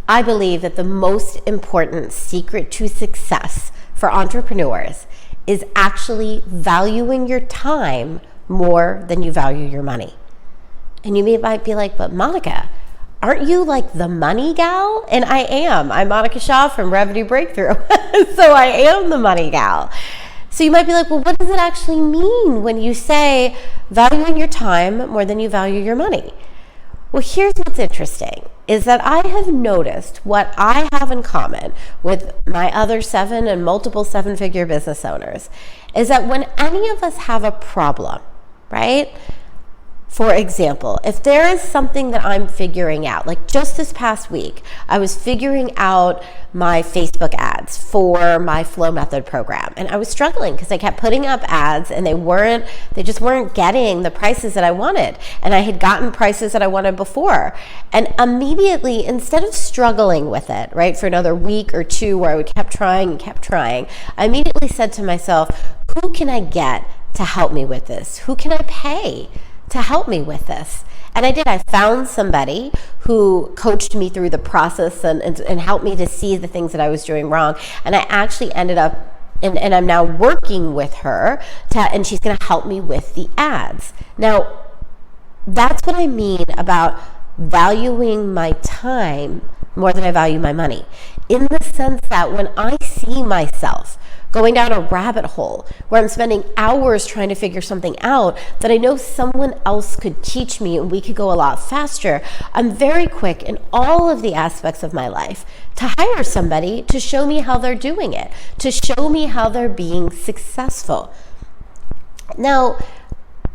I believe that the most important secret to success for entrepreneurs is actually valuing your time more than you value your money. And you might be like, but Monica, aren't you like the money gal? And I am. I'm Monica Shah from Revenue Breakthrough. So I am the money gal. So you might be like, well, what does it actually mean when you say valuing your time more than you value your money? Well, here's what's interesting, is that I have noticed what I have in common with my other 7 and multiple 7-figure business owners is that when any of us have a problem, right? For example, if there is something that I'm figuring out, like just this past week, I was figuring out my Facebook ads for my Flow Method program. And I was struggling because I kept putting up ads and they just weren't getting the prices that I wanted. And I had gotten prices that I wanted before. And immediately, instead of struggling with it, right, for another week or 2 where I kept trying, I immediately said to myself, who can I get to help me with this? Who can I pay to help me with this? And I did. I found somebody who coached me through the process and helped me to see the things that I was doing wrong. And I actually ended up, and I'm now working with her, and she's going to help me with the ads. Now, that's what I mean about valuing my time more than I value my money. In the sense that when I see myself going down a rabbit hole where I'm spending hours trying to figure something out that I know someone else could teach me and we could go a lot faster, I'm very quick in all of the aspects of my life to hire somebody to show me how they're doing it, to show me how they're being successful. Now,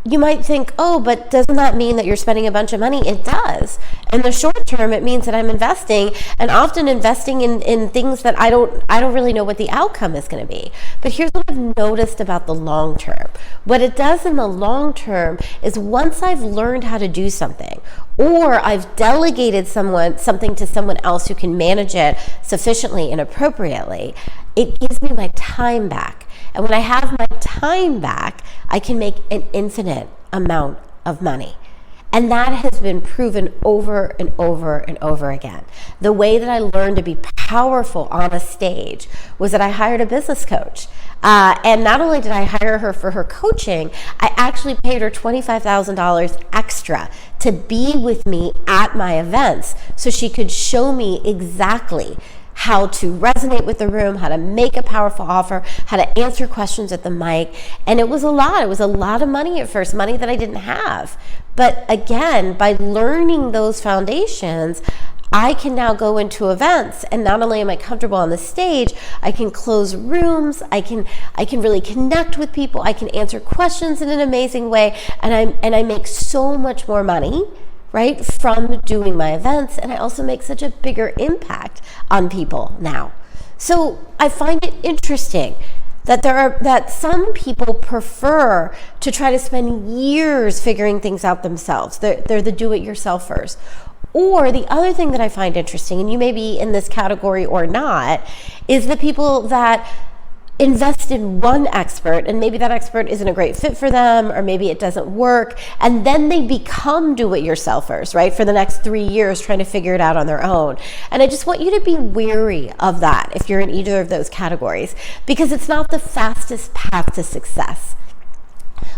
you might think, oh, but doesn't that mean that you're spending a bunch of money? It does. In the short term, it means that I'm investing, and often investing in things that I don't really know what the outcome is going to be. But here's what I've noticed about the long term. What it does in the long term is once I've learned how to do something, or I've delegated something to someone else who can manage it sufficiently and appropriately, it gives me my time back. And when I have my time back, I can make an infinite amount of money. And that has been proven over and over and over again. The way that I learned to be powerful on a stage was that I hired a business coach. And not only did I hire her for her coaching, I actually paid her $25,000 extra to be with me at my events so she could show me exactly how to resonate with the room, how to make a powerful offer, how to answer questions at the mic. And it was a lot. It was a lot of money at first, money that I didn't have. But again, by learning those foundations, I can now go into events, and not only am I comfortable on the stage, I can close rooms, I can really connect with people, I can answer questions in an amazing way, and I make so much more money, right, from doing my events, and I also make such a bigger impact on people now. So I find it interesting that some people prefer to try to spend years figuring things out themselves. They're the do-it-yourselfers. Or the other thing that I find interesting, and you may be in this category or not, is the people that invest in one expert, and maybe that expert isn't a great fit for them, or maybe it doesn't work, and then they become do-it-yourselfers, right, for the next 3 years trying to figure it out on their own. And I just want you to be wary of that if you're in either of those categories, because it's not the fastest path to success.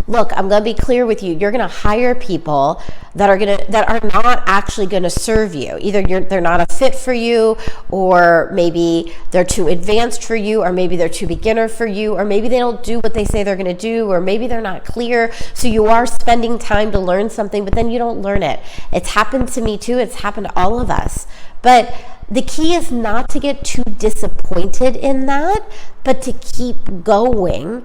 Look, I'm going to be clear with you. You're going to hire people that are not actually going to serve you. Either they're not a fit for you, or maybe they're too advanced for you, or maybe they're too beginner for you, or maybe they don't do what they say they're going to do, or maybe they're not clear. So you are spending time to learn something, but then you don't learn it. It's happened to me too. It's happened to all of us. But the key is not to get too disappointed in that, but to keep going,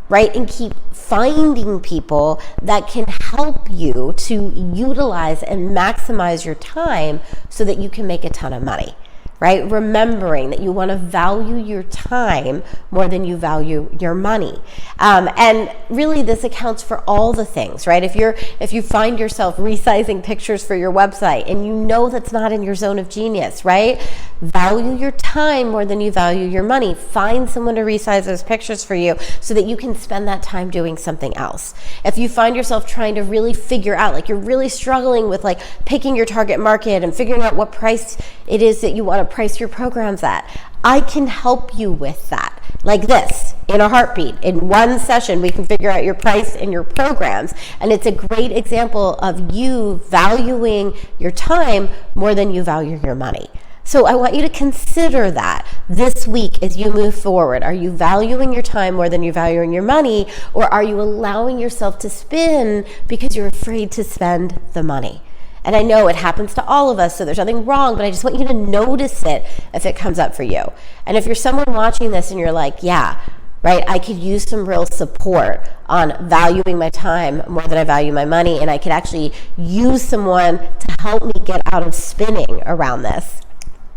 right? And keep finding people that can help you to utilize and maximize your time so that you can make a ton of money, right? Remembering that you want to value your time more than you value your money. And really this accounts for all the things, right? If you find yourself resizing pictures for your website and you know that's not in your zone of genius, right? value your time more than you value your money. Find someone to resize those pictures for you so that you can spend that time doing something else. If you find yourself trying to really figure out, like you're really struggling with like picking your target market and figuring out what price it is that you want to price your programs at, I can help you with that. Like this, in a heartbeat. In one session, we can figure out your price and your programs. And it's a great example of you valuing your time more than you value your money. So I want you to consider that this week as you move forward. Are you valuing your time more than you're valuing your money? Or are you allowing yourself to spin because you're afraid to spend the money? And I know it happens to all of us, so there's nothing wrong, but I just want you to notice it if it comes up for you. And if you're someone watching this and you're like, yeah, right, I could use some real support on valuing my time more than I value my money, and I could actually use someone to help me get out of spinning around this,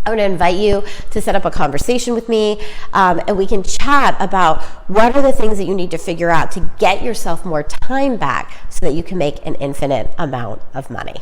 I'm going to invite you to set up a conversation with me, and we can chat about what are the things that you need to figure out to get yourself more time back so that you can make an infinite amount of money.